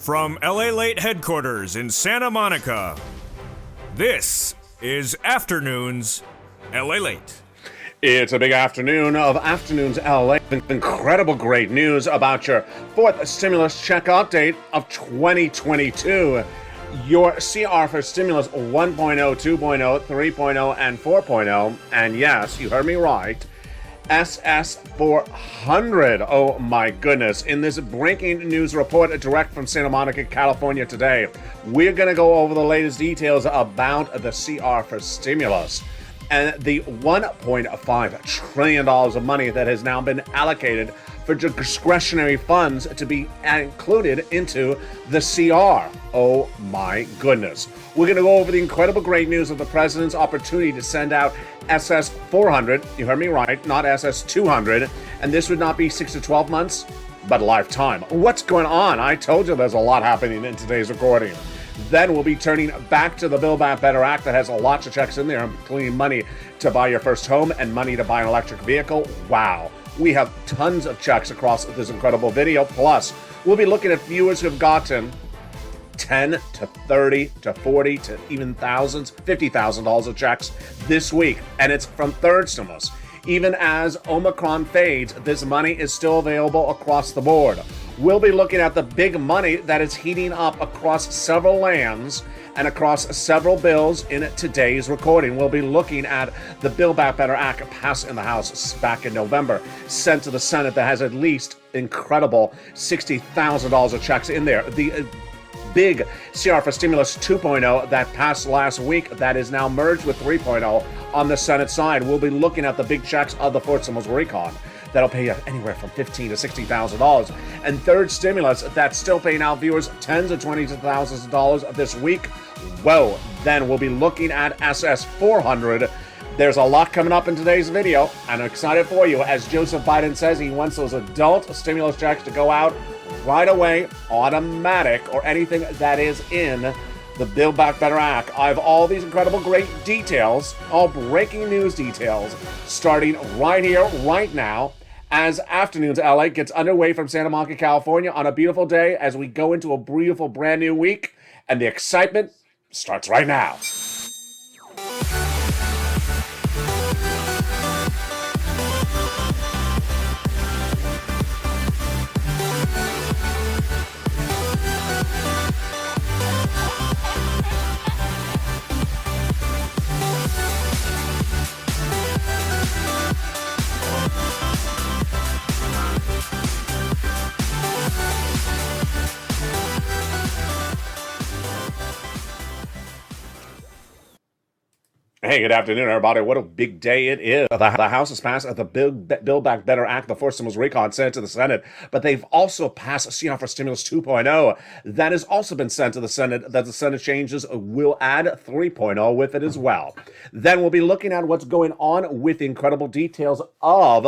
From LALATE headquarters in Santa Monica, this is Afternoons LALATE. It's a big afternoon of Afternoons LA. Incredible great news about your fourth stimulus check update of 2022. Your CR for stimulus 1.0, 2.0, 3.0, and 4.0. And yes, you heard me right. SS400. Oh my goodness. In this breaking news report direct from Santa Monica, California today, we're going to go over the latest details about the CR for stimulus and the $1.5 trillion of money that has now been allocated for discretionary funds to be included into the CR. Oh my goodness. We're going to go over the incredible great news of the president's opportunity to send out SS400, you heard me right, not SS200, and this would not be 6 to 12 months, but a lifetime. What's going on? I told you there's a lot happening in today's recording. Then we'll be turning back to the Build Back Better Act that has lots of checks in there, including money to buy your first home and money to buy an electric vehicle. Wow. We have tons of checks across this incredible video. Plus, we'll be looking at viewers who have gotten $10 to $30 to $40 to even thousands, $50,000 of checks this week. And it's from third stimulus. Even as Omicron fades, this money is still available across the board. We'll be looking at the big money that is heating up across several lands and across several bills in today's recording. We'll be looking at the Build Back Better Act passed in the House back in November, sent to the Senate that has at least incredible $60,000 of checks in there. The big CR for Stimulus 2.0 that passed last week that is now merged with 3.0 on the Senate side. We'll be looking at the big checks of the fourth stimulus recon. That'll pay you anywhere from $15,000 to $60,000. And third stimulus that's still paying out viewers tens of twenties of thousands of dollars this week. Whoa. Then we'll be looking at SS400. There's a lot coming up in today's video. I'm excited for you. As Joseph Biden says, he wants those adult stimulus checks to go out right away, automatic, or anything that is in the Build Back Better Act. I have all these incredible great details, all breaking news details, starting right here, right now, as Afternoons LA gets underway from Santa Monica, California on a beautiful day as we go into a beautiful brand new week, and the excitement starts right now. Hey, good afternoon, everybody. What a big day it is. The House has passed the Build Back Better Act, the fourth stimulus recon, sent to the Senate, but they've also passed CR for Stimulus 2.0. That has also been sent to the Senate, that the Senate changes will add 3.0 with it as well. Then we'll be looking at what's going on with the incredible details of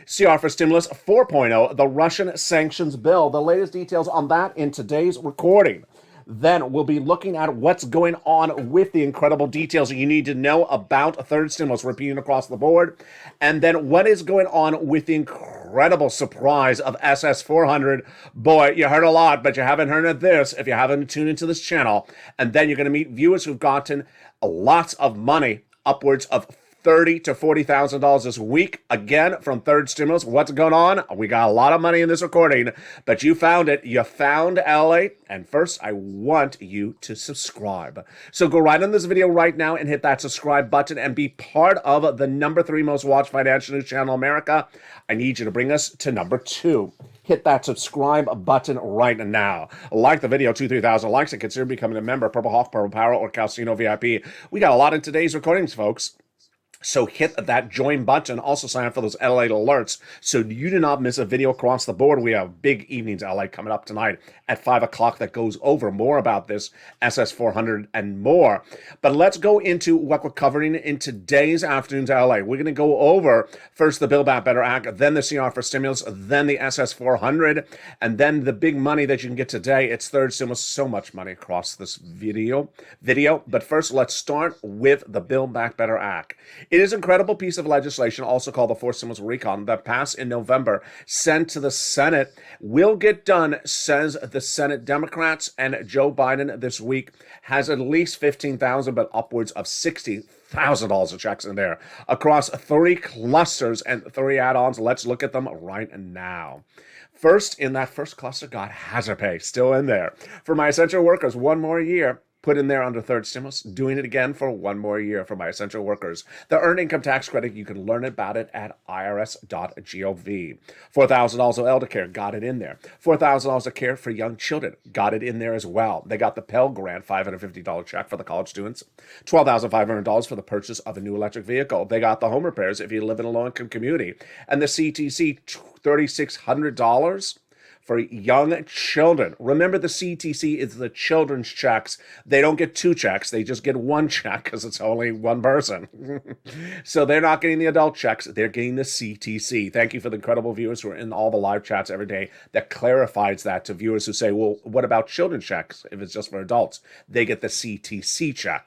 CR for Stimulus 4.0, the Russian sanctions bill. The latest details on that in today's recording. Then we'll be looking at what's going on with the incredible details that you need to know about a third stimulus repeating across the board. And then what is going on with the incredible surprise of SS400. Boy, you heard a lot, but you haven't heard of this if you haven't tuned into this channel. And then you're going to meet viewers who've gotten lots of money, upwards of $30,000 to $40,000 this week. Again, from third stimulus. What's going on? We got a lot of money in this recording, but you found it. You found LA. And first, I want you to subscribe. So go right on this video right now and hit that subscribe button and be part of the #3 most watched financial news channel in America. I need you to bring us to #2. Hit that subscribe button right now. Like the video, 2,000-3,000 likes, and consider becoming a member of Purple Hawk, Purple Power, or Calcino VIP. We got a lot in today's recordings, folks. So hit that join button. Also sign up for those LA alerts so you do not miss a video across the board. We have big evenings LA coming up tonight at 5 o'clock that goes over more about this SS400 and more. But let's go into what we're covering in today's Afternoons LA. We're going to go over first the Build Back Better Act, then the CR for stimulus, then the SS400, and then the big money that you can get today. It's third stimulus. So much money across this video. But first, let's start with the Build Back Better Act. It is an incredible piece of legislation, also called the Forced Stimulus Recon, that passed in November, sent to the Senate, will get done, says the Senate Democrats, and Joe Biden this week has at least 15,000, but upwards of $60,000 of checks in there across 3 clusters and 3 add-ons. Let's look at them right now. First, in that first cluster, got hazard pay, still in there. For my essential workers, 1 more year. Put in there under third stimulus, doing it again for 1 more year for my essential workers. The earned income tax credit, you can learn about it at irs.gov. $4,000 of elder care, got it in there. $4,000 of care for young children, got it in there as well. They got the Pell Grant, $550 check for the college students. $12,500 for the purchase of a new electric vehicle. They got the home repairs if you live in a low-income community. And the CTC, $3,600 for young children. Remember, the CTC is the children's checks. They don't get 2 checks. They just get 1 check because it's only 1 person. So they're not getting the adult checks. They're getting the CTC. Thank you for the incredible viewers who are in all the live chats every day that clarifies that to viewers who say, well, what about children's checks if it's just for adults? They get the CTC check.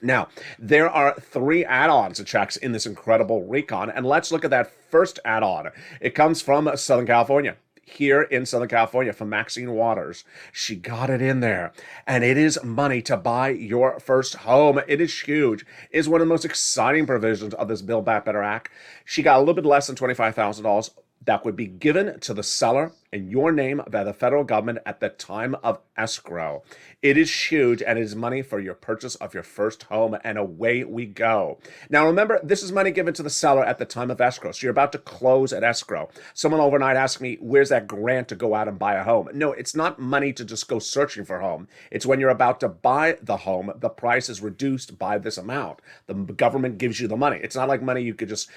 Now, there are 3 add-ons to checks in this incredible recon, and let's look at that first add-on. It comes from Southern California. Here in Southern California from Maxine Waters. She got it in there. And it is money to buy your first home. It is huge. It is one of the most exciting provisions of this Build Back Better Act. She got a little bit less than $25,000 that would be given to the seller in your name by the federal government at the time of escrow. It is huge, and it is money for your purchase of your first home, and away we go. Now, remember, this is money given to the seller at the time of escrow, so you're about to close at escrow. Someone overnight asked me, where's that grant to go out and buy a home? No, it's not money to just go searching for a home. It's when you're about to buy the home, the price is reduced by this amount. The government gives you the money. It's not like money you could just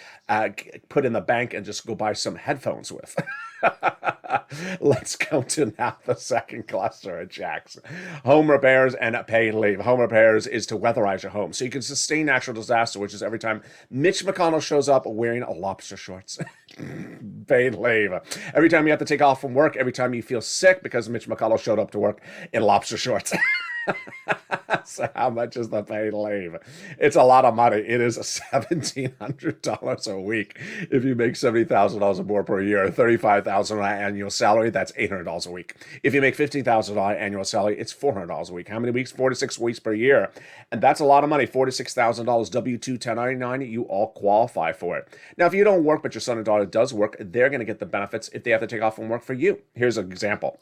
put in the bank and just go buy some headphones with. Let's go to now the second cluster of checks. Home repairs and paid leave. Home repairs is to weatherize your home so you can sustain natural disaster, which is every time Mitch McConnell shows up wearing lobster shorts. Paid leave. Every time you have to take off from work, every time you feel sick because Mitch McConnell showed up to work in lobster shorts. So how much is the paid leave? It's a lot of money. It is $1,700 a week. If you make $70,000 or more per year, $35,000 annual salary, that's $800 a week. If you make $15,000 annual salary, it's $400 a week. How many weeks? 4 to 6 weeks per year. And that's a lot of money. $4,000 to $6,000 W-2 1099, you all qualify for it. Now, if you don't work, but your son or daughter does work, they're going to get the benefits if they have to take off from work for you. Here's an example.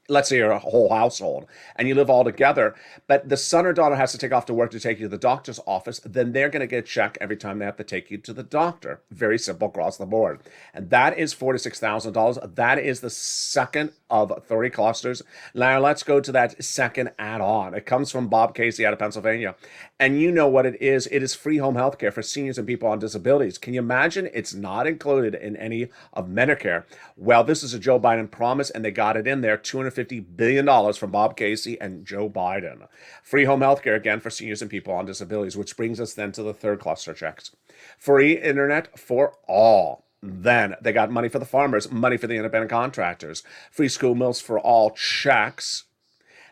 Let's say you're a whole household and you live all together, but the son or daughter has to take off to work to take you to the doctor's office, then they're going to get a check every time they have to take you to the doctor. Very simple across the board. And that is $4,000 to $6,000. That is the second of 3 clusters. Now let's go to that second add-on. It comes from Bob Casey out of Pennsylvania. And you know what it is. It is free home health care for seniors and people on disabilities. Can you imagine? It's not included in any of Medicare. Well, this is a Joe Biden promise, and they got it in there, $250 billion from Bob Casey and Joe Biden. Free home health care, again, for seniors and people on disabilities, which brings us then to the third cluster checks. Free internet for all. Then they got money for the farmers, money for the independent contractors, free school meals for all checks.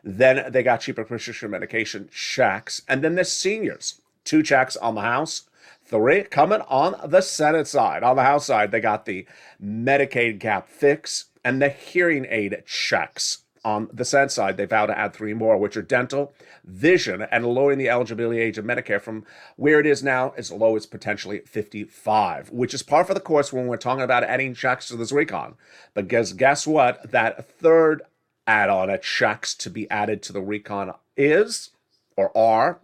Then they got cheaper prescription medication checks. And then the seniors, 2 checks on the House, 3 coming on the Senate side. On the House side, they got the Medicaid cap fix and the hearing aid checks. On the Senate side, they vow to add 3 more, which are dental, vision, and lowering the eligibility age of Medicare from where it is now as low as potentially 55, which is par for the course when we're talking about adding checks to this recon. But guess what? That third add-on at checks to be added to the recon is, or are,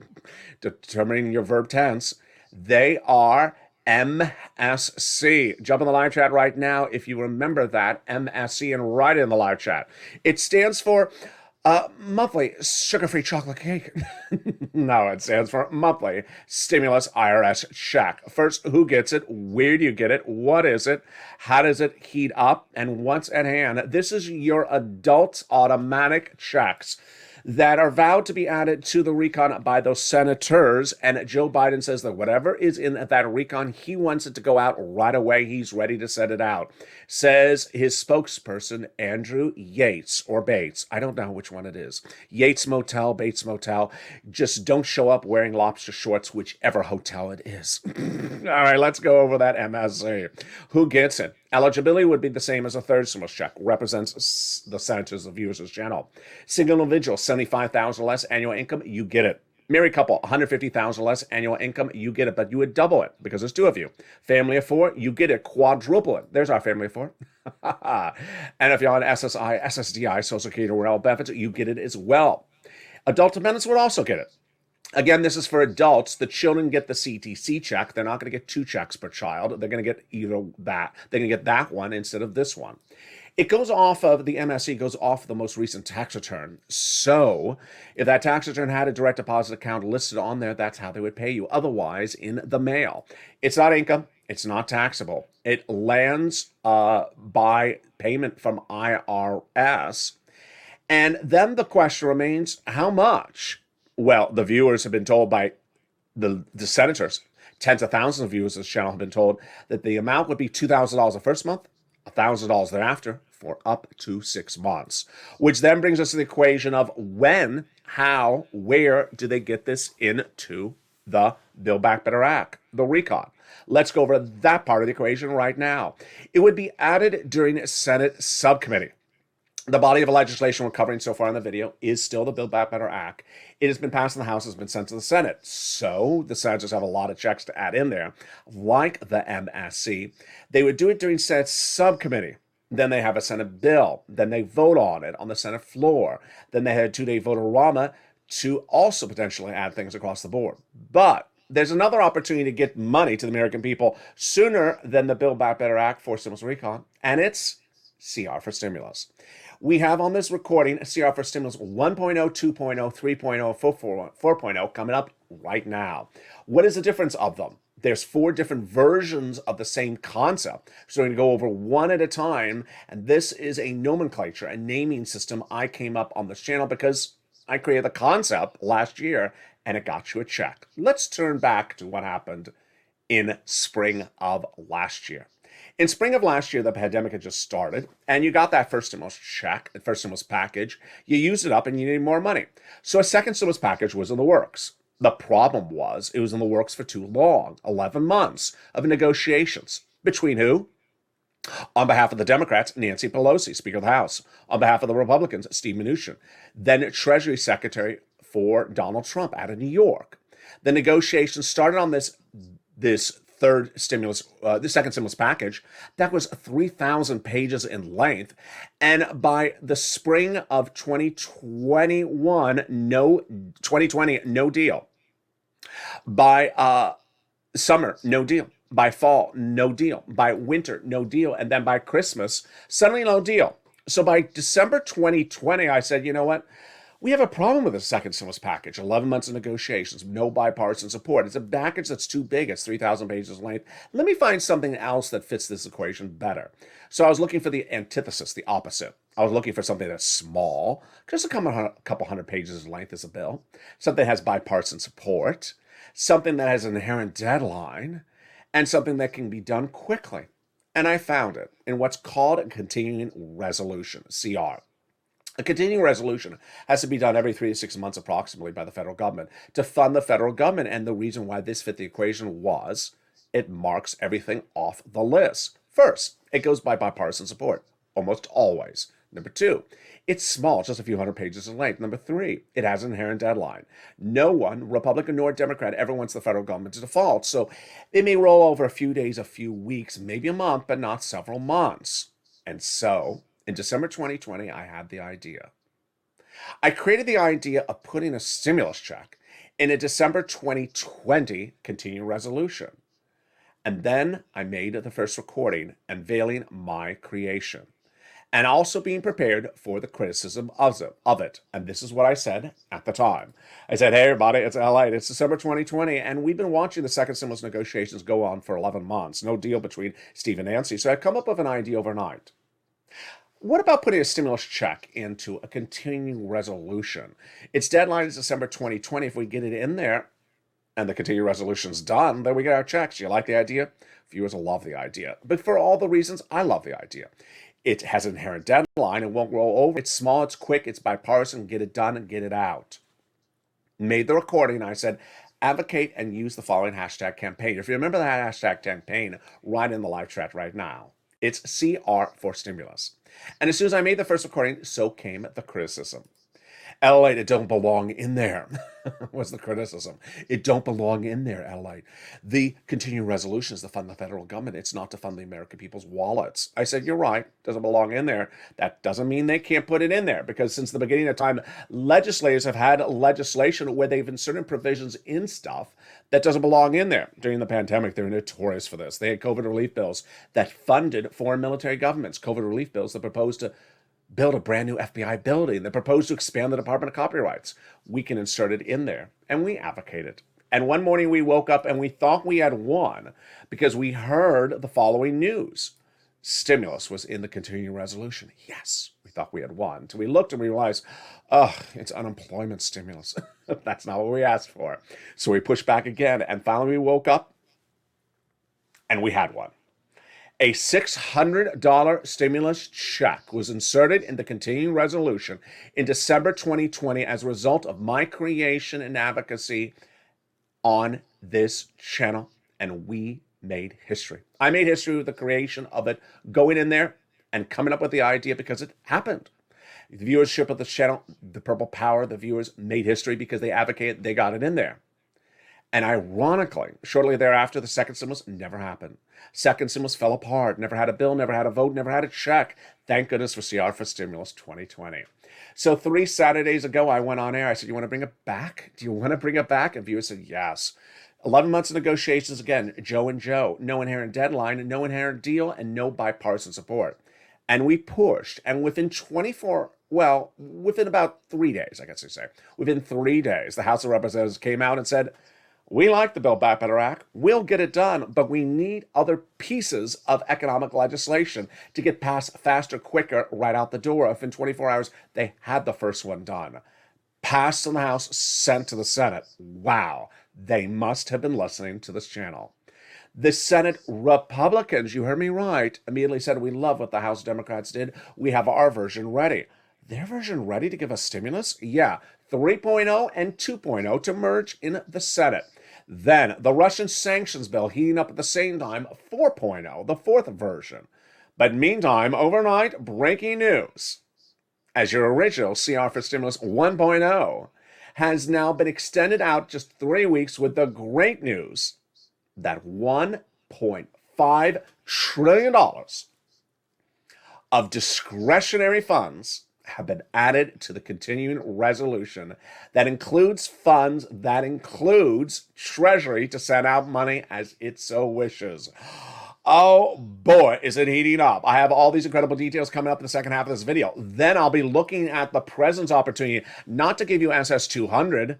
determining your verb tense, they are MSC. Jump in the live chat right now if you remember that, MSC, and write it in the live chat. It stands for monthly sugar-free chocolate cake. No, it stands for monthly stimulus IRS check. First, who gets it? Where do you get it? What is it? How does it heat up? And what's at hand? This is your adult automatic checks. that are vowed to be added to the recon by those senators. And Joe Biden says that whatever is in that recon, he wants it to go out right away. He's ready to set it out. Says his spokesperson, Andrew Yates, or Bates. I don't know which one it is. Yates Motel, Bates Motel. Just don't show up wearing lobster shorts, whichever hotel it is. All right, let's go over that MSC. Who gets it? Eligibility would be the same as a third stimulus check. Represents the senators, the viewers' channel. Single individual, $75,000 less annual income, you get it. Married couple, $150,000 less annual income, you get it, but you would double it because there's two of you. Family of four, you get it, quadruple it. There's our family of four. And if you're on SSI, SSDI, Social Security, or all benefits, you get it as well. Adult dependents would also get it. Again, this is for adults. The children get the CTC check. They're not going to get 2 checks per child. They're going to get either that. They're going to get that one instead of this one. It goes off of, the MSC goes off of the most recent tax return. So if that tax return had a direct deposit account listed on there, that's how they would pay you. Otherwise, in the mail. It's not income. It's not taxable. It lands by payment from IRS. And then the question remains, how much? Well, the viewers have been told by the senators, tens of thousands of viewers of this channel have been told that the amount would be $2,000 the first month, $1,000 thereafter for up to 6 months, which then brings us to the equation of when, how, where do they get this into the Build Back Better Act, the recon. Let's go over that part of the equation right now. It would be added during a Senate subcommittee. The body of legislation we're covering so far in the video is still the Build Back Better Act. It has been passed in the House, has been sent to the Senate. So the senators have a lot of checks to add in there, like the MSC. They would do it during Senate subcommittee. Then they have a Senate bill. Then they vote on it on the Senate floor. Then they had a 2-day vote-a-rama to also potentially add things across the board. But there's another opportunity to get money to the American people sooner than the Build Back Better Act for stimulus recon, and it's CR for stimulus. We have on this recording a CR for stimulus 1.0, 2.0, 3.0, 4.0 coming up right now. What is the difference of them? There's 4 different versions of the same concept. So we're going to go over one at a time. And this is a nomenclature, a naming system I came up on this channel because I created the concept last year and it got you a check. Let's turn back to what happened in spring of last year. In spring of last year, the pandemic had just started, and you got that first stimulus check, the first stimulus package. You used it up, and you needed more money. So a second stimulus package was in the works. The problem was it was in the works for too long, 11 months of negotiations. Between who? On behalf of the Democrats, Nancy Pelosi, Speaker of the House. On behalf of the Republicans, Steve Mnuchin. Then Treasury Secretary for Donald Trump out of New York. The negotiations started on this third stimulus, the second stimulus package, that was 3,000 pages in length. And by the spring of 2020, no deal. By summer, no deal. By fall, no deal. By winter, no deal. And then by Christmas, suddenly no deal. So by December 2020, I said, you know what? We have a problem with the second stimulus package. 11 months of negotiations, no bipartisan support. It's a package that's too big. It's 3,000 pages in length. Let me find something else that fits this equation better. So I was looking for the antithesis, the opposite. I was looking for something that's small, just a couple hundred pages in length as a bill. Something that has bipartisan support. Something that has an inherent deadline. And something that can be done quickly. And I found it in what's called a continuing resolution, CR. A continuing resolution has to be done every 3 to 6 months approximately by the federal government to fund the federal government. And the reason why this fit the equation was it marks everything off the list. First, it goes by bipartisan support, almost always. Number 2, it's small, just a few hundred pages in length. Number 3, it has an inherent deadline. No one, Republican nor Democrat, ever wants the federal government to default. So it may roll over a few days, a few weeks, maybe a month, but not several months. And so in December 2020, I had the idea. I created the idea of putting a stimulus check in a December 2020 continuing resolution. And then I made the first recording unveiling my creation and also being prepared for the criticism of it. And this is what I said at the time. I said, hey, everybody, it's LALATE. It's December 2020, and we've been watching the second stimulus negotiations go on for 11 months. No deal between Steve and Nancy. So I come up with an idea overnight. what about putting a stimulus check into a continuing resolution? Its deadline is December 2020. If we get it in there and the continuing resolution's done, then we get our checks. You like the idea? Viewers will love the idea. But for all the reasons, I love the idea. It has an inherent deadline. It won't roll over. It's small, it's quick, it's bipartisan. Get it done and get it out. Made the recording. I said, advocate and use the following hashtag campaign. If you remember that hashtag campaign, write in the live chat right now. It's CR for stimulus. And as soon as I made the first recording, so came the criticism. LALATE, it don't belong in there, was the criticism. It don't belong in there, LALATE. The continuing resolution is to fund the federal government. It's not to fund the American people's wallets. I said, you're right, doesn't belong in there. That doesn't mean they can't put it in there, because since the beginning of time, legislators have had legislation where they've inserted provisions in stuff that doesn't belong in there. During the pandemic, they were notorious for this. They had COVID relief bills that funded foreign military governments, COVID relief bills that proposed to build a brand new FBI building, that proposed to expand the Department of Copyrights. We can insert it in there, and we advocated. And one morning we woke up and we thought we had won because we heard the following news. Stimulus was in the continuing resolution. Yes, we thought we had won. So we looked and we realized, oh, it's unemployment stimulus. That's not what we asked for. So we pushed back again, and finally we woke up and we had one. A $600 stimulus check was inserted in the continuing resolution in December 2020 as a result of my creation and advocacy on this channel, and we made history. I made history with the creation of it, going in there and coming up with the idea because it happened. The viewership of the channel, the Purple Power, the viewers made history because they advocated, they got it in there. And ironically, shortly thereafter, the second stimulus never happened. Second stimulus fell apart, never had a bill, never had a vote, never had a check. Thank goodness for CR for Stimulus 2020. So 3 Saturdays ago, I went on air. I said, you want to bring it back? Do you want to bring it back? And viewers said, yes. 11 months of negotiations again, Joe and Joe. No inherent deadline, no inherent deal, and no bipartisan support. And we pushed, and within about 3 days, I guess I say, within 3 days, the House of Representatives came out and said, we like the Build Back Better Act. We'll get it done, but we need other pieces of economic legislation to get passed faster, quicker, right out the door. Within 24 hours, they had the first one done. Passed in the House, sent to the Senate. Wow, they must have been listening to this channel. The Senate Republicans, you heard me right, immediately said, we love what the House Democrats did. We have our version ready. Their version ready to give us stimulus? Yeah, 3.0 and 2.0 to merge in the Senate. Then the Russian sanctions bill heating up at the same time, 4.0, the fourth version. But meantime, overnight, breaking news. As your original CR for Stimulus 1.0 has now been extended out just 3 weeks with the great news that $1.5 trillion of discretionary funds have been added to the continuing resolution that includes funds, that includes Treasury to send out money as it so wishes. Oh boy, is it heating up. I have all these incredible details coming up in the second half of this video. Then I'll be looking at the president's opportunity not to give you SS200,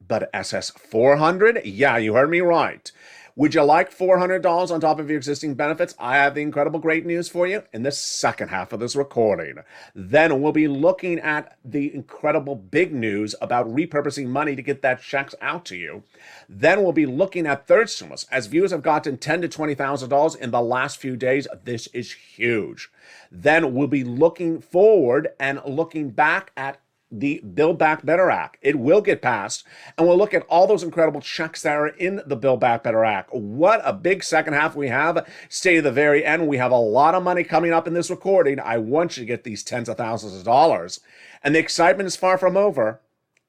but SS400. Yeah, you heard me right. Would you like $400 on top of your existing benefits? I have the incredible great news for you in the second half of this recording. Then we'll be looking at the incredible big news about repurposing money to get that checks out to you. Then we'll be looking at third stimulus. As viewers have gotten $10,000 to $20,000 in the last few days, this is huge. Then we'll be looking forward and looking back at the Build Back Better Act. It will get passed, and we'll look at all those incredible checks that are in the Build Back Better Act. What a big second half we have. Stay to the very end. We have a lot of money coming up in this recording. I want you to get these tens of thousands of dollars. And the excitement is far from over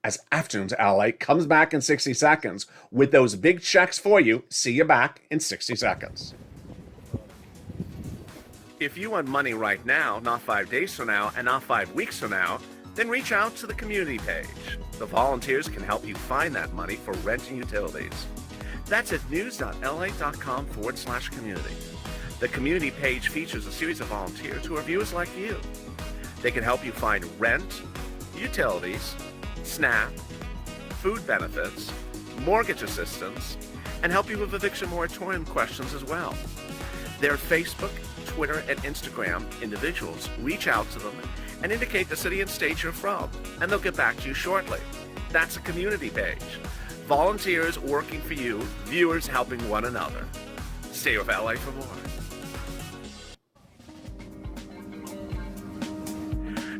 as Afternoons LA comes back in 60 seconds with those big checks for you. See you back in 60 seconds. If you want money right now, not 5 days from now, and not 5 weeks from now, then reach out to the community page. The volunteers can help you find that money for rent and utilities. That's at news.la.com/community. The community page features a series of volunteers who are viewers like you. They can help you find rent, utilities, SNAP, food benefits, mortgage assistance, and help you with eviction moratorium questions as well. Their Facebook, Twitter and Instagram, individuals reach out to them and indicate the city and state you're from, and they'll get back to you shortly. That's a community page. Volunteers working for you, viewers helping one another. Stay with LA for more.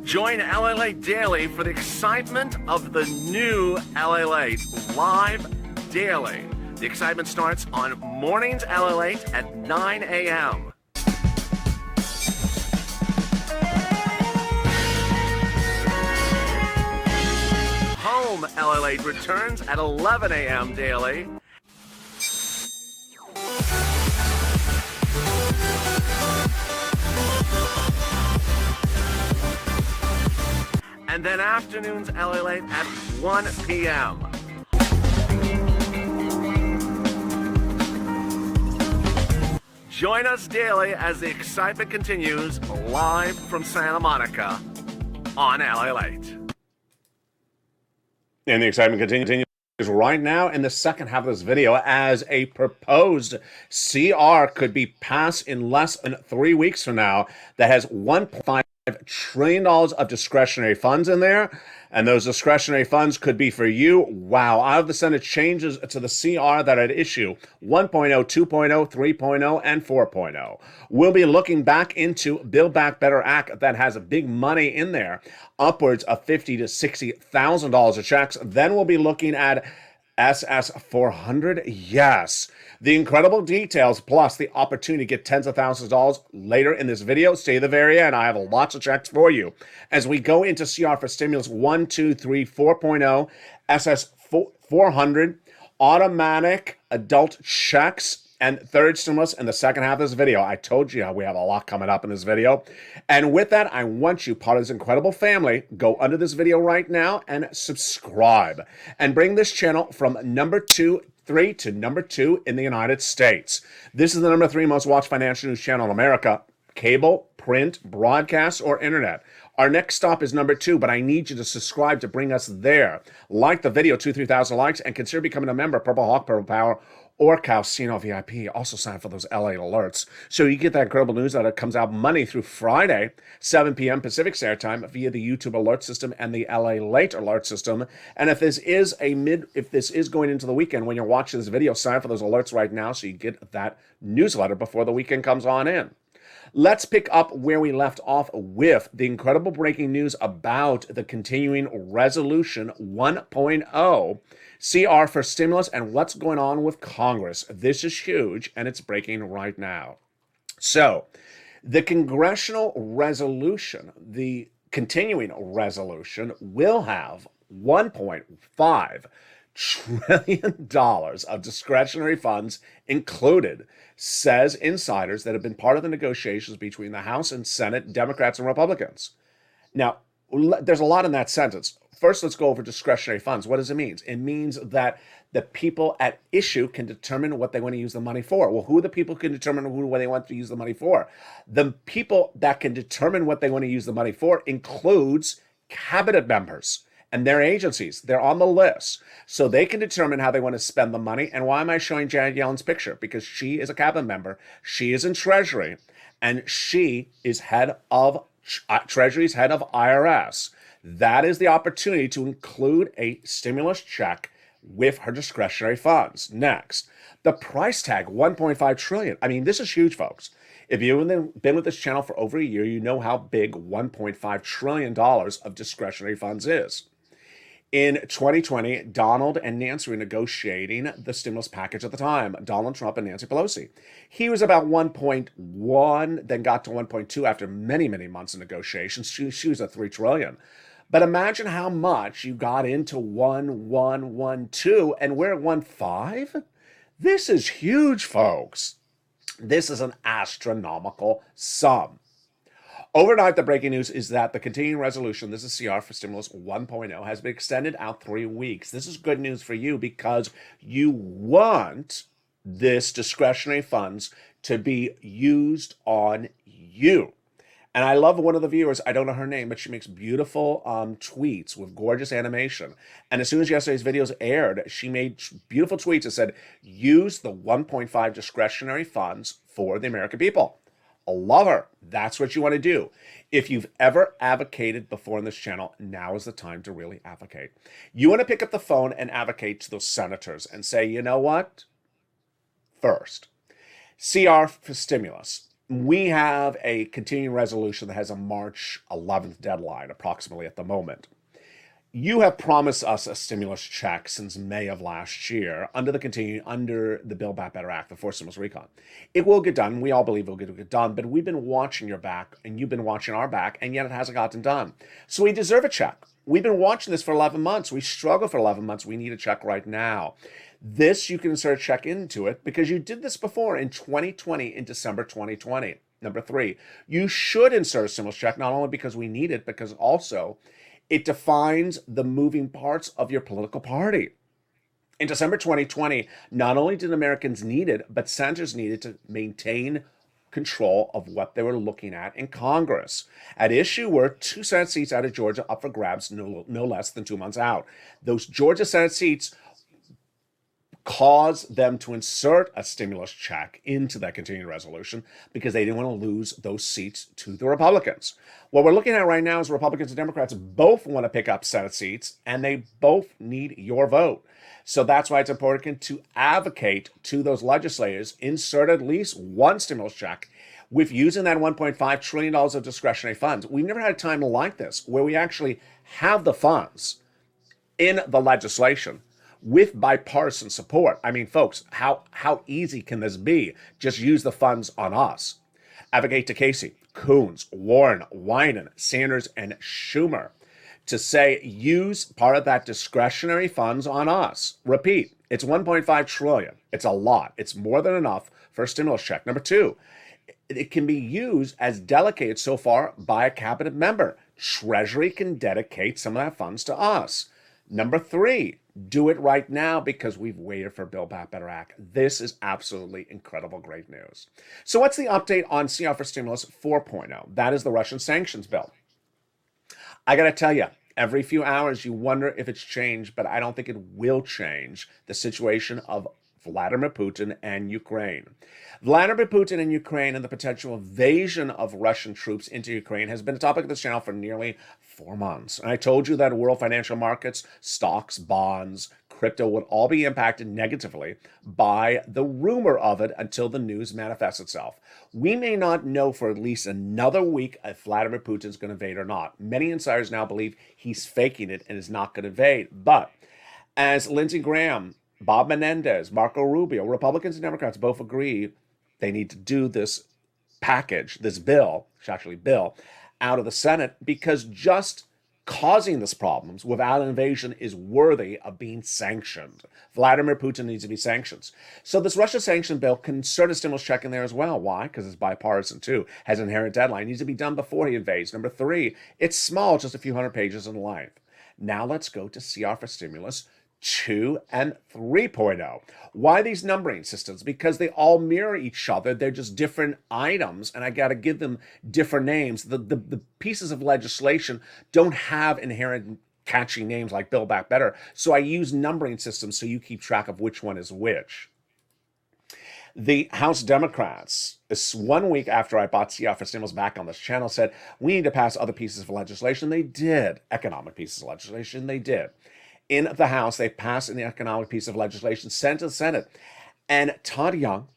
Join LALATE daily for the excitement of the new LALATE live daily. The excitement starts on mornings LALATE at 9 a.m. Home LALATE returns at 11 a.m. daily. And then afternoons LALATE at 1 p.m. Join us daily as the excitement continues live from Santa Monica on LALATE. And the excitement continues right now in the second half of this video as a proposed CR could be passed in less than 3 weeks from now that has $1.5 trillion of discretionary funds in there, and those discretionary funds could be for you. Wow. Out of the Senate changes to the CR that I'd issue 1.0, 2.0, 3.0, and 4.0. We'll be looking back into Build Back Better Act that has a big money in there, upwards of $50,000 to $60,000 of checks. Then we'll be looking at SS 400. Yes. The incredible details plus the opportunity to get tens of thousands of dollars later in this video. Stay to the very end. I have lots of checks for you. As we go into CR for Stimulus 1, 2, 3, 4.0, SS 400, automatic adult checks, and third stimulus in the second half of this video. I told you we have a lot coming up in this video. And with that, I want you, part of this incredible family, go under this video right now and subscribe. And bring this channel from number 3 to number 2 in the United States. This is the number 3 most watched financial news channel in America. Cable, print, broadcast, or internet. Our next stop is number 2, but I need you to subscribe to bring us there. Like the video, 2,000-3,000 likes, and consider becoming a member, Purple Hawk, Purple Power, or Casino VIP. Also sign up for those LA alerts so you get that incredible news that comes out Monday through Friday, 7 p.m. Pacific Standard Time via the YouTube alert system and the LALATE alert system. And if this is going into the weekend when you're watching this video, sign up for those alerts right now so you get that newsletter before the weekend comes on in. Let's pick up where we left off with the incredible breaking news about the continuing resolution 1.0 CR for stimulus and what's going on with Congress. This is huge and it's breaking right now. So the congressional resolution, the continuing resolution, will have $1.5 trillion of discretionary funds included, says insiders that have been part of the negotiations between the House and Senate, Democrats and Republicans. Now, there's a lot in that sentence. First, let's go over discretionary funds. What does it mean? It means that the people at issue can determine what they want to use the money for. Well, who are the people who can determine what they want to use the money for? The people that can determine what they want to use the money for includes cabinet members and their agencies. They're on the list. So they can determine how they want to spend the money. And why am I showing Janet Yellen's picture? Because she is a cabinet member. She is in Treasury. And she is head of Treasury's head of IRS. That is the opportunity to include a stimulus check with her discretionary funds. Next, the price tag, $1.5 trillion. I mean, this is huge, folks. If you've been with this channel for over a year, you know how big $1.5 trillion of discretionary funds is. In 2020, Donald and Nancy were negotiating the stimulus package at the time, Donald Trump and Nancy Pelosi. He was about 1.1, then got to 1.2 after many, many months of negotiations. She was at $3 trillion. But imagine how much you got into 1.112, and we're at 1.5? This is huge, folks. This is an astronomical sum. Overnight, the breaking news is that the continuing resolution, this is CR for Stimulus 1.0, has been extended out 3 weeks. This is good news for you because you want this discretionary funds to be used on you. And I love one of the viewers, I don't know her name, but she makes beautiful tweets with gorgeous animation. And as soon as yesterday's videos aired, she made beautiful tweets that said, use the 1.5 discretionary funds for the American people. lover. That's what you want to do. If you've ever advocated before on this channel, now is the time to really advocate. You want to pick up the phone and advocate to those senators and say, you know what? First, CR for stimulus. We have a continuing resolution that has a March 11th deadline, approximately at the moment. You have promised us a stimulus check since May of last year under the Build Back Better Act, the Forced Stimulus Recon. It will get done. We all believe it will get done, but we've been watching your back and you've been watching our back, and yet it hasn't gotten done. So we deserve a check. We've been watching this for 11 months. We struggle for 11 months. We need a check right now. This, you can insert a check into it because you did this before in 2020, in December 2020. Number 3, you should insert a stimulus check, not only because we need it, because also it defines the moving parts of your political party. In December 2020, not only did Americans need it, but senators needed to maintain control of what they were looking at in Congress. At issue were 2 Senate seats out of Georgia up for grabs no less than 2 months out. Those Georgia Senate seats caused them to insert a stimulus check into that continuing resolution because they didn't want to lose those seats to the Republicans. What we're looking at right now is Republicans and Democrats both want to pick up Senate seats, and they both need your vote. So that's why it's important to advocate to those legislators, insert at least one stimulus check with using that $1.5 trillion of discretionary funds. We've never had a time like this where we actually have the funds in the legislation with bipartisan support. I mean, folks, how easy can this be? Just use the funds on us. Advocate to Casey, Coons, Warren, Wyden, Sanders, and Schumer to say use part of that discretionary funds on us. Repeat, it's $1.5 trillion. It's a lot. It's more than enough for a stimulus check. Number 2, it can be used as delegated so far by a cabinet member. Treasury can dedicate some of that funds to us. Number 3, do it right now because we've waited for Build Back Better Act. This is absolutely incredible, great news. So what's the update on CR for Stimulus 4.0? That is the Russian sanctions bill. I got to tell you, every few hours you wonder if it's changed, but I don't think it will change the situation of Vladimir Putin and Ukraine. Vladimir Putin and Ukraine and the potential invasion of Russian troops into Ukraine has been a topic of this channel for nearly 4 months. And I told you that world financial markets, stocks, bonds, crypto would all be impacted negatively by the rumor of it until the news manifests itself. We may not know for at least another week if Vladimir Putin's going to invade or not. Many insiders now believe he's faking it and is not going to invade. But as Lindsey Graham, Bob Menendez, Marco Rubio, Republicans and Democrats both agree they need to do this package, this bill, it's actually bill, out of the Senate because just causing these problems without an invasion is worthy of being sanctioned. Vladimir Putin needs to be sanctioned. So this Russia sanction bill can insert a stimulus check in there as well. Why? Because it's bipartisan too, has an inherent deadline, needs to be done before he invades. Number 3, it's small, just a few hundred pages in length. Now let's go to CR for Stimulus 2 and 3.0. Why these numbering systems? Because they all mirror each other. They're just different items, and I got to give them different names. The pieces of legislation don't have inherent catchy names like Build Back Better, so I use numbering systems so you keep track of which one is which. The House Democrats, this 1 week after I bought CR for Stimulus back on this channel, said we need to pass other pieces of legislation. They did. Economic pieces of legislation. They did. In the House, they passed an economic piece of legislation, sent to the Senate. And Todd Young,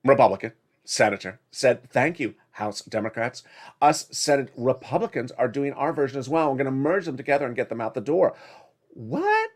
Republican senator, said, thank you, House Democrats. Us Senate Republicans are doing our version as well. We're going to merge them together and get them out the door. What?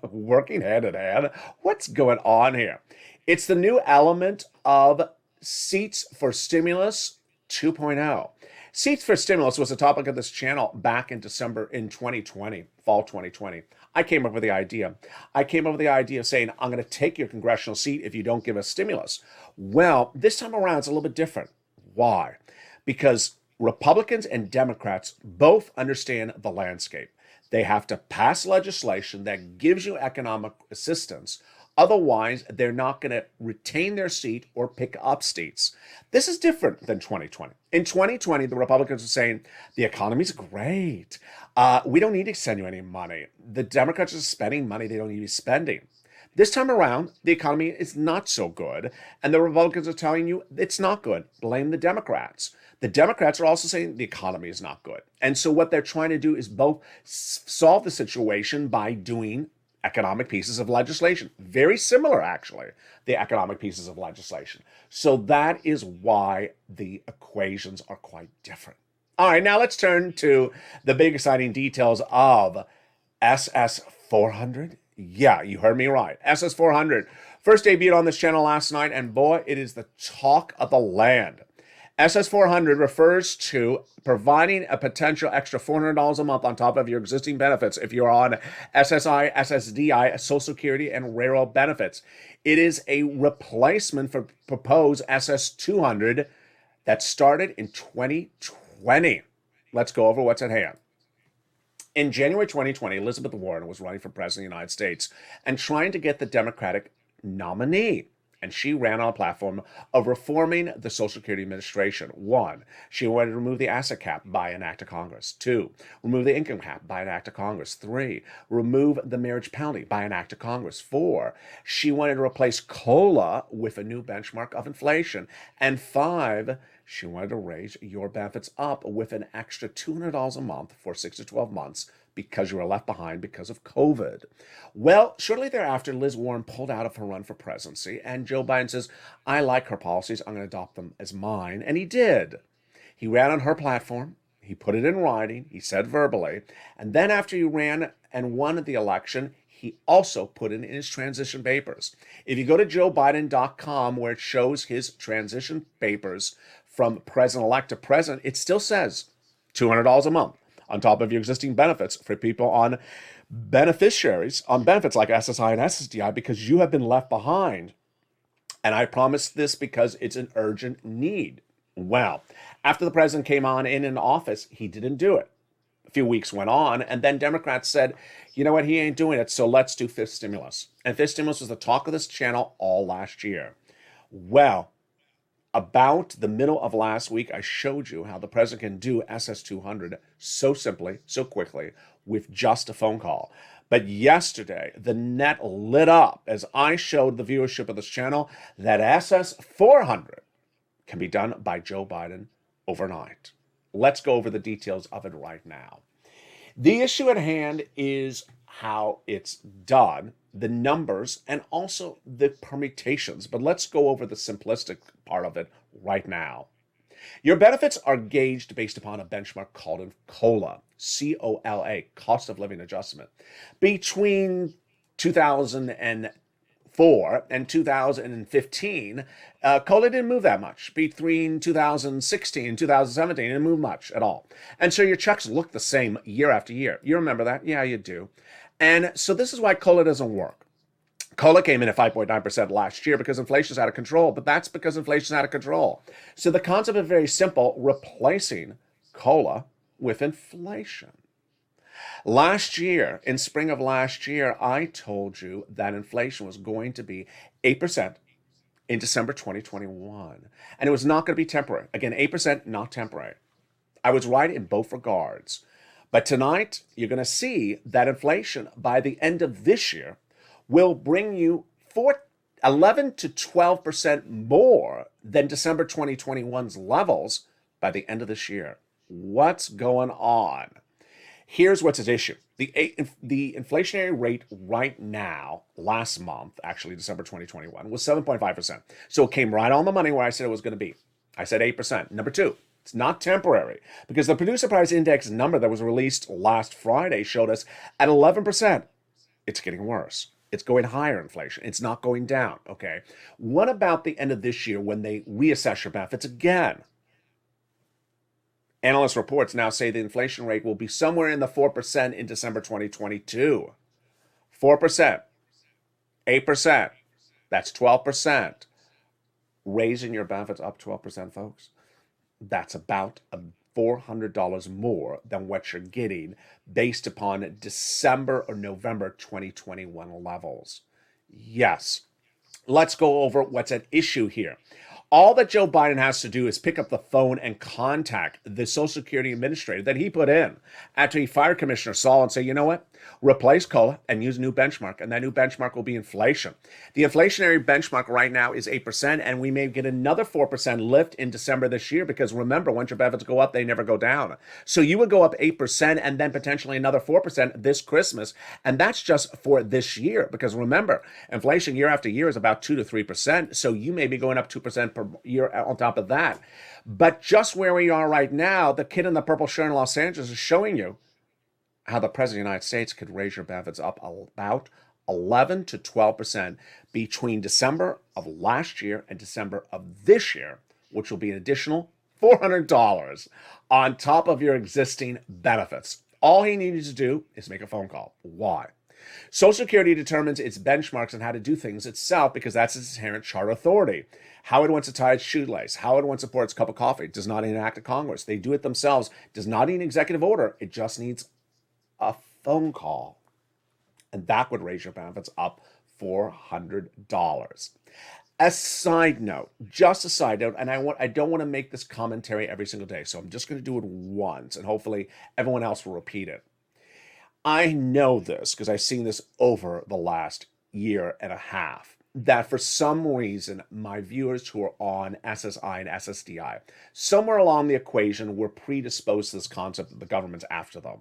Working hand in hand? What's going on here? It's the new element of Seats for Stimulus 2.0. Seats for Stimulus was a topic of this channel back in December in 2020, fall 2020. I came up with the idea. I came up with the idea of saying, I'm going to take your congressional seat if you don't give us stimulus. Well, this time around, it's a little bit different. Why? Because Republicans and Democrats both understand the landscape. They have to pass legislation that gives you economic assistance. Otherwise, they're not going to retain their seat or pick up seats. This is different than 2020. In 2020, the Republicans are saying, the economy's great. We don't need to send you any money. The Democrats are spending money they don't need to be spending. This time around, the economy is not so good, and the Republicans are telling you it's not good. Blame the Democrats. The Democrats are also saying the economy is not good. And so what they're trying to do is both solve the situation by doing economic pieces of legislation. Very similar, actually, the economic pieces of legislation. So that is why the equations are quite different. All right, now let's turn to the big exciting details of SS 400. Yeah, you heard me right. SS 400. First debuted on this channel last night, and boy, it is the talk of the land. SS 400 refers to providing a potential extra $400 a month on top of your existing benefits if you're on SSI, SSDI, Social Security, and railroad benefits. It is a replacement for proposed SS 200 that started in 2020. Let's go over what's at hand. In January 2020, Elizabeth Warren was running for president of the United States and trying to get the Democratic nominee. And she ran on a platform of reforming the Social Security Administration. 1, she wanted to remove the asset cap by an act of Congress. 2, remove the income cap by an act of Congress. 3, remove the marriage penalty by an act of Congress. 4, she wanted to replace COLA with a new benchmark of inflation. And 5, she wanted to raise your benefits up with an extra $200 a month for 6 to 12 months because you were left behind because of COVID. Well, shortly thereafter, Liz Warren pulled out of her run for presidency, and Joe Biden says, I like her policies, I'm going to adopt them as mine, and he did. He ran on her platform, he put it in writing, he said verbally, and then after he ran and won the election, he also put it in his transition papers. If you go to joebiden.com, where it shows his transition papers from president-elect to president, it still says $200 a month on top of your existing benefits for people on beneficiaries, on benefits like SSI and SSDI, because you have been left behind. And I promise this because it's an urgent need. Well, after the president came on in office, he didn't do it. A few weeks went on, and then Democrats said, you know what, he ain't doing it, so let's do fifth stimulus. And fifth stimulus was the talk of this channel all last year. Well, about the middle of last week, I showed you how the president can do SS 200 so simply, so quickly, with just a phone call. But yesterday, the net lit up as I showed the viewership of this channel that SS 400 can be done by Joe Biden overnight. Let's go over the details of it right now. The issue at hand is how it's done, the numbers, and also the permutations. But let's go over the simplistic part of it right now. Your benefits are gauged based upon a benchmark called COLA, C-O-L-A, cost of living adjustment. Between 2004 and 2015, COLA didn't move that much. Between 2016 and 2017, it didn't move much at all. And so your checks look the same year after year. You remember that? Yeah, you do. And so this is why COLA doesn't work. COLA came in at 5.9% last year because inflation is out of control, but that's because inflation is out of control. So the concept is very simple, replacing COLA with inflation. Last year, in spring of last year, I told you that inflation was going to be 8% in December 2021, and it was not going to be temporary. Again, 8%, not temporary. I was right in both regards. But tonight, you're going to see that inflation by the end of this year will bring you 11 to 12% more than December 2021's levels by the end of this year. What's going on? Here's what's at issue. The inflationary rate right now, last month, actually December 2021, was 7.5%. So it came right on the money where I said it was going to be. I said 8%. Number two, it's not temporary because the producer price index number that was released last Friday showed us at 11%. It's getting worse. It's going higher inflation. It's not going down, okay? What about the end of this year when they reassess your benefits again? Analyst reports now say the inflation rate will be somewhere in the 4% in December 2022. 4%, 8%, that's 12%. Raising your benefits up 12%, folks. That's about $400 more than what you're getting based upon December or November 2021 levels. Yes, let's go over what's at issue here. All that Joe Biden has to do is pick up the phone and contact the Social Security administrator that he put in after he fired Commissioner Saul and say, you know what? Replace COLA and use a new benchmark, and that new benchmark will be inflation. The inflationary benchmark right now is 8%, and we may get another 4% lift in December this year, because remember, once your benefits go up, they never go down. So you would go up 8% and then potentially another 4% this Christmas, and that's just for this year, because remember, inflation year after year is about 2 to 3%, so you may be going up 2% per year on top of that. But just where we are right now, the kid in the purple shirt in Los Angeles is showing you how the President of the United States could raise your benefits up about 11 to 12% between December of last year and December of this year, which will be an additional $400 on top of your existing benefits. All he needed to do is make a phone call. Why? Social Security determines its benchmarks and how to do things itself, because that's its inherent charter authority. How it wants to tie its shoelace, how it wants to pour its cup of coffee, does not need an act of Congress. They do it themselves, does not need an executive order. It just needs a phone call, and that would raise your benefits up $400. A side note, just a side note, and I don't want to make this commentary every single day, so I'm just going to do it once, and hopefully everyone else will repeat it. I know this because I've seen this over the last year and a half, that for some reason, my viewers who are on SSI and SSDI, somewhere along the equation, were predisposed to this concept that the government's after them.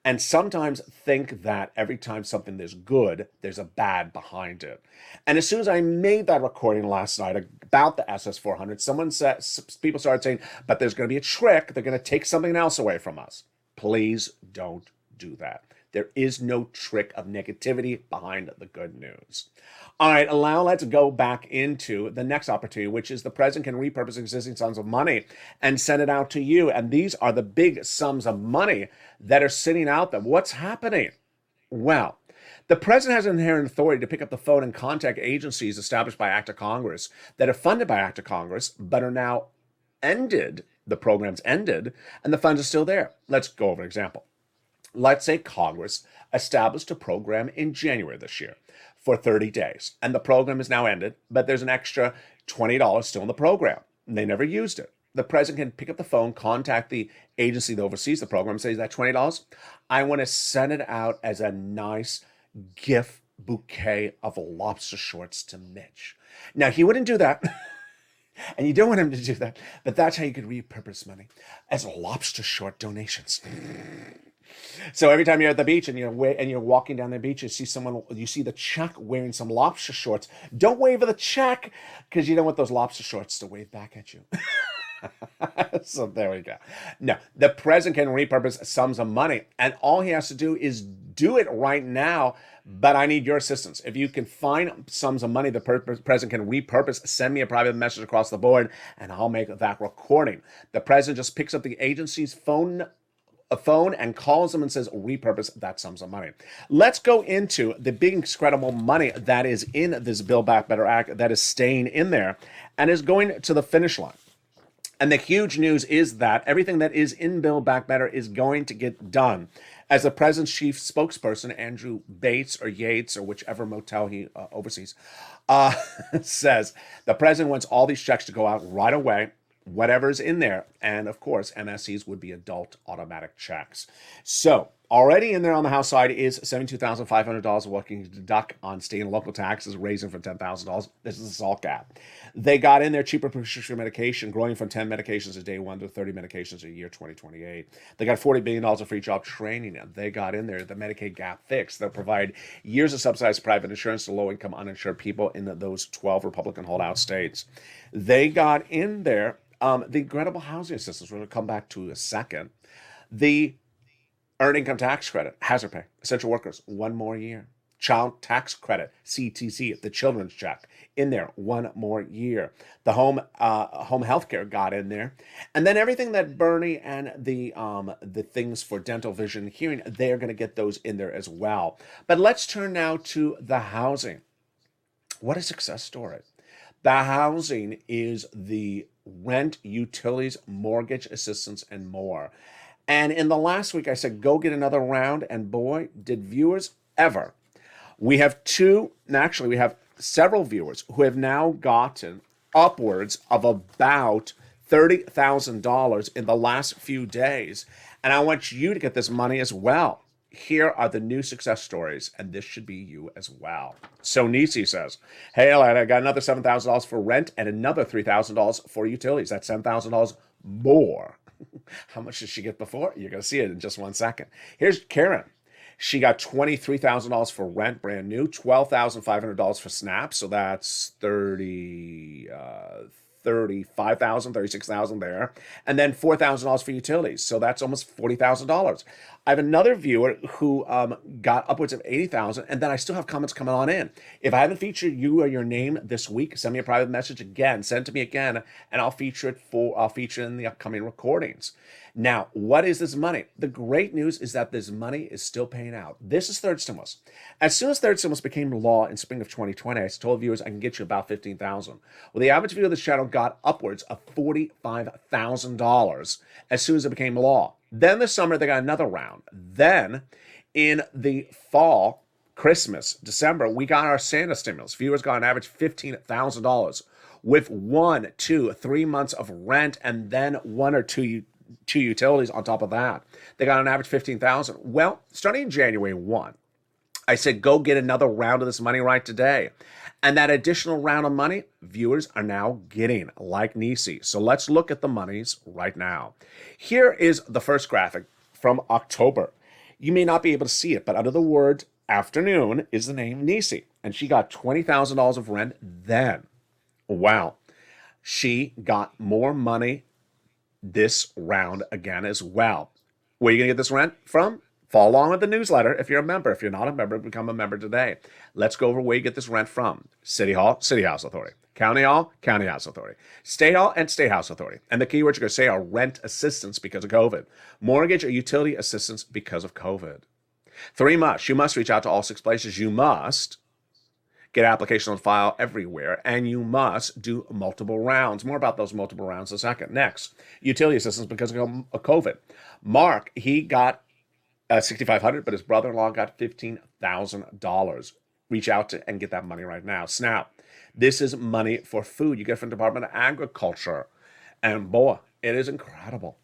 And sometimes think that every time something is good, there's a bad behind it. And as soon as I made that recording last night about the SS400, people started saying, but there's going to be a trick. They're going to take something else away from us. Please don't do that. There is no trick of negativity behind the good news. All right, let's go back into the next opportunity, which is the president can repurpose existing sums of money and send it out to you. And these are the big sums of money that are sitting out there. What's happening? Well, the president has an inherent authority to pick up the phone and contact agencies established by Act of Congress that are funded by Act of Congress, but are now ended. The program's ended, and the funds are still there. Let's go over an example. Let's say Congress established a program in January this year for 30 days, and the program is now ended, but there's an extra $20 still in the program. They never used it. The president can pick up the phone, contact the agency that oversees the program, and say, is that $20? I want to send it out as a nice gift bouquet of lobster shorts to Mitch. Now, he wouldn't do that. And you don't want him to do that, but that's how you could repurpose money as lobster short donations. So every time you're at the beach and you're walking down the beach, you see the Chuck wearing some lobster shorts. Don't wave at the check, because you don't want those lobster shorts to wave back at you. So there we go. No, the president can repurpose sums of money, and all he has to do is do it right now. But I need your assistance. If you can find sums of money the president can repurpose, send me a private message across the board, and I'll make that recording. The president just picks up the agency's phone and calls them and says, repurpose that sums of money. Let's go into the big, incredible money that is in this Build Back Better Act that is staying in there and is going to the finish line. And the huge news is that everything that is in Build Back Better is going to get done. As the president's chief spokesperson, Andrew Bates or Yates or whichever motel he oversees, says the president wants all these checks to go out right away, whatever's in there. And of course, MSCs would be adult automatic checks. So already in there on the House side is $72,500 what you can deduct on state and local taxes, raising from $10,000. This is a salt cap. They got in there cheaper prescription medication, growing from 10 medications a day 1 to 30 medications a year 2028. They got $40 billion of free job training. They got in there the Medicaid gap fix. They'll provide years of subsidized private insurance to low-income uninsured people in those 12 Republican holdout states. They got in there the incredible housing assistance, we're going to come back to in a second. The earned income tax credit, hazard pay, essential workers, 1 more year. Child tax credit, CTC, the children's check, in there, 1 more year. The home health care got in there. And then everything that Bernie and the things for dental, vision, hearing, they're going to get those in there as well. But let's turn now to the housing. What a success story. The housing is the rent, utilities, mortgage assistance, and more. And in the last week, I said, go get another round. And boy, did viewers ever. We have several viewers who have now gotten upwards of about $30,000 in the last few days. And I want you to get this money as well. Here are the new success stories, and this should be you as well. So Nisi says, hey, Ellen, I got another $7,000 for rent and another $3,000 for utilities. That's $7,000 more. How much did she get before? You're going to see it in just 1 second. Here's Karen. She got $23,000 for rent, brand new, $12,500 for SNAP, so that's 35,000, 36,000 there, and then $4,000 for utilities, so that's almost $40,000. I have another viewer who got upwards of $80,000, and then I still have comments coming on in. If I haven't featured you or your name this week, send me a private message again, send it to me again, and I'll feature it in the upcoming recordings. Now, what is this money? The great news is that this money is still paying out. This is third stimulus. As soon as third stimulus became law in spring of 2020, I told viewers I can get you about $15,000. Well, the average viewer of this channel got upwards of $45,000 as soon as it became law. Then this summer, they got another round. Then in the fall, Christmas, December, we got our Santa stimulus. Viewers got an average $15,000 with 1, 2, 3 months of rent and then 1 or 2 utilities on top of that. They got an average $15,000. Well, starting in January 1, I said, go get another round of this money right today. And that additional round of money, viewers are now getting, like Nisi. So let's look at the monies right now. Here is the first graphic from October. You may not be able to see it, but under the word afternoon is the name Nisi. And she got $20,000 of rent then. Wow. She got more money this round again as well. Where are you going to get this rent from? Follow along with the newsletter if you're a member. If you're not a member, become a member today. Let's go over where you get this rent from. City Hall, City House Authority. County Hall, County House Authority. State Hall and State House Authority. And the keywords you're going to say are rent assistance because of COVID. Mortgage or utility assistance because of COVID. 3 must. You must reach out to all 6 places. You must get application on file everywhere, and you must do multiple rounds. More about those multiple rounds in a second. Next, utility assistance because of COVID. Mark, he got $6,500, but his brother-in-law got $15,000. Reach out to and get that money right now. SNAP. This is money for food you get from the Department of Agriculture. And boy, it is incredible.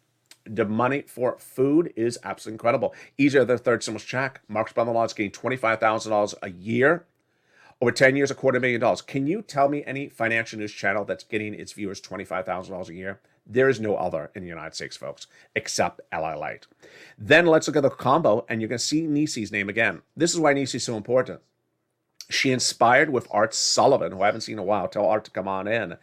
The money for food is absolutely incredible. Easier than third stimulus check. Mark's brother-in-law is getting $25,000 a year. Over 10 years, $250,000. Can you tell me any financial news channel that's getting its viewers $25,000 a year? There is no other in the United States, folks, except LALATE. Then let's look at the combo, and you're going to see Nisi's name again. This is why Nisi's so important. She inspired with Art Sullivan, who I haven't seen in a while. Tell Art to come on in.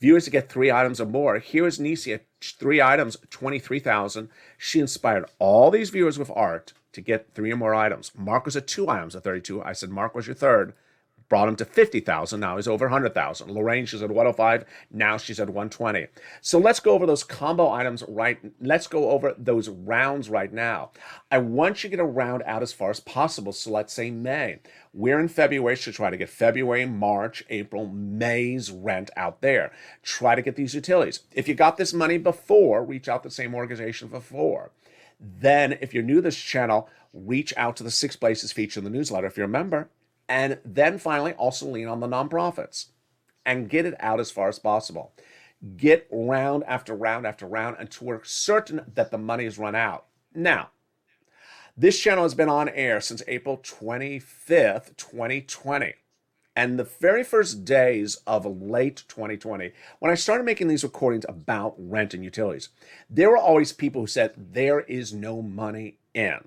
Viewers to get 3 items or more. Here is Nisi at 3 items, $23,000. She inspired all these viewers with Art to get 3 or more items. Mark was at 2 items at $32,000. I said, Mark was your third. Brought him to $50,000. Now he's over $100,000. Lorraine, she's at $105,000. Now she's at $120,000. So let's go over those combo items let's go over those rounds right now. I want you to get a round out as far as possible. So let's say May. We're in February, so try to get February, March, April, May's rent out there. Try to get these utilities. If you got this money before, reach out to the same organization before. Then, if you're new to this channel, reach out to the 6 places featured in the newsletter if you're a member. And then finally, also lean on the nonprofits and get it out as far as possible. Get round after round after round until we're certain that the money is run out. Now, this channel has been on air since April 25th, 2020. And the very first days of late 2020, when I started making these recordings about rent and utilities, there were always people who said, there is no money in.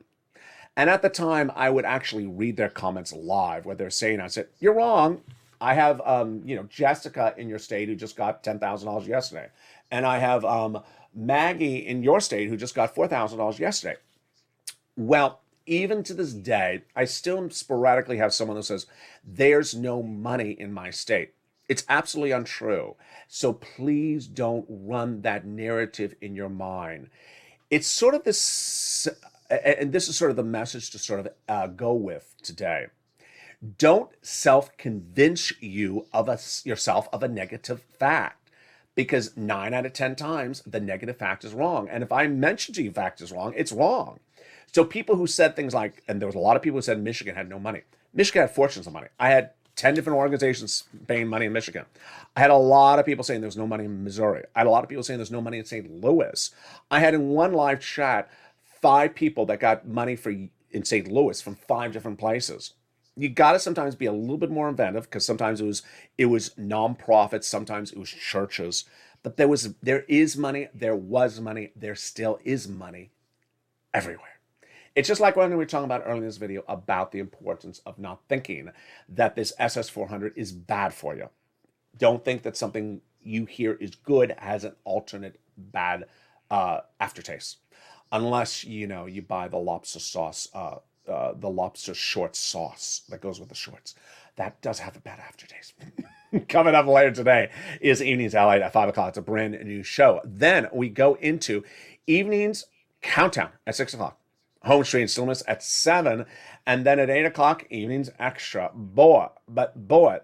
And at the time, I would actually read their comments live, what they're saying. I said, you're wrong. I have, Jessica in your state who just got $10,000 yesterday. And I have Maggie in your state who just got $4,000 yesterday. Well, even to this day, I still sporadically have someone who says, there's no money in my state. It's absolutely untrue. So please don't run that narrative in your mind. It's sort of this... And this is sort of the message to sort of go with today. Don't self-convince yourself of a negative fact, because 9 out of 10 times the negative fact is wrong. And if I mention to you fact is wrong, it's wrong. So people who said things like, and there was a lot of people who said Michigan had no money. Michigan had fortunes of money. I had 10 different organizations paying money in Michigan. I had a lot of people saying there's no money in Missouri. I had a lot of people saying there's no money in St. Louis. I had in one live chat 5 people that got money in St. Louis from 5 different places. You got to sometimes be a little bit more inventive, because sometimes it was nonprofits, sometimes it was churches. But there is money, there was money, there still is money everywhere. It's just like when we were talking about earlier in this video about the importance of not thinking that this SS400 is bad for you. Don't think that something you hear is good has an alternate bad aftertaste. Unless, you buy the lobster sauce, the lobster short sauce that goes with the shorts. That does have a bad aftertaste. Coming up later today is Evenings LA at 5 o'clock. It's a brand new show. Then we go into Evenings Countdown at 6 o'clock. Home Street and Stillness at 7. And then at 8 o'clock, Evenings Extra. Boy,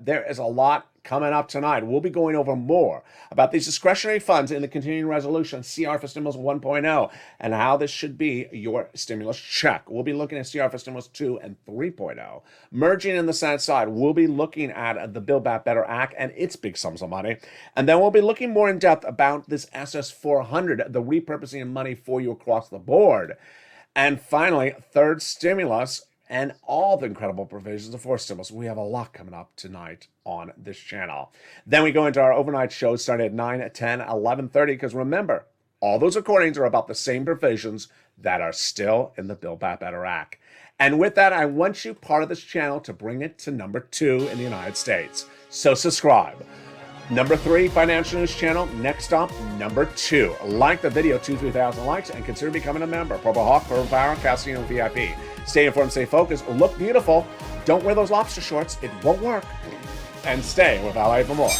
there is a lot coming up tonight. We'll be going over more about these discretionary funds in the continuing resolution, CR for Stimulus 1.0, and how this should be your stimulus check. We'll be looking at CR for Stimulus 2 and 3.0. Merging in the Senate side, we'll be looking at the Build Back Better Act and its big sums of money. And then we'll be looking more in depth about this SS400, the repurposing of money for you across the board. And finally, third stimulus and all the incredible provisions of fourth stimulus. We have a lot coming up tonight on this channel. Then we go into our overnight shows starting at 9, 10, 11:30, because remember, all those recordings are about the same provisions that are still in the Build Back Better Act. And with that, I want you part of this channel to bring it to number 2 in the United States. So subscribe. Number 3, Financial News Channel. Next up, number 2. Like the video, 2,000-3,000 likes, and consider becoming a member. Purple Hawk, Purple Power, Casino VIP. Stay informed, stay focused, look beautiful. Don't wear those lobster shorts. It won't work. And stay with LA for more.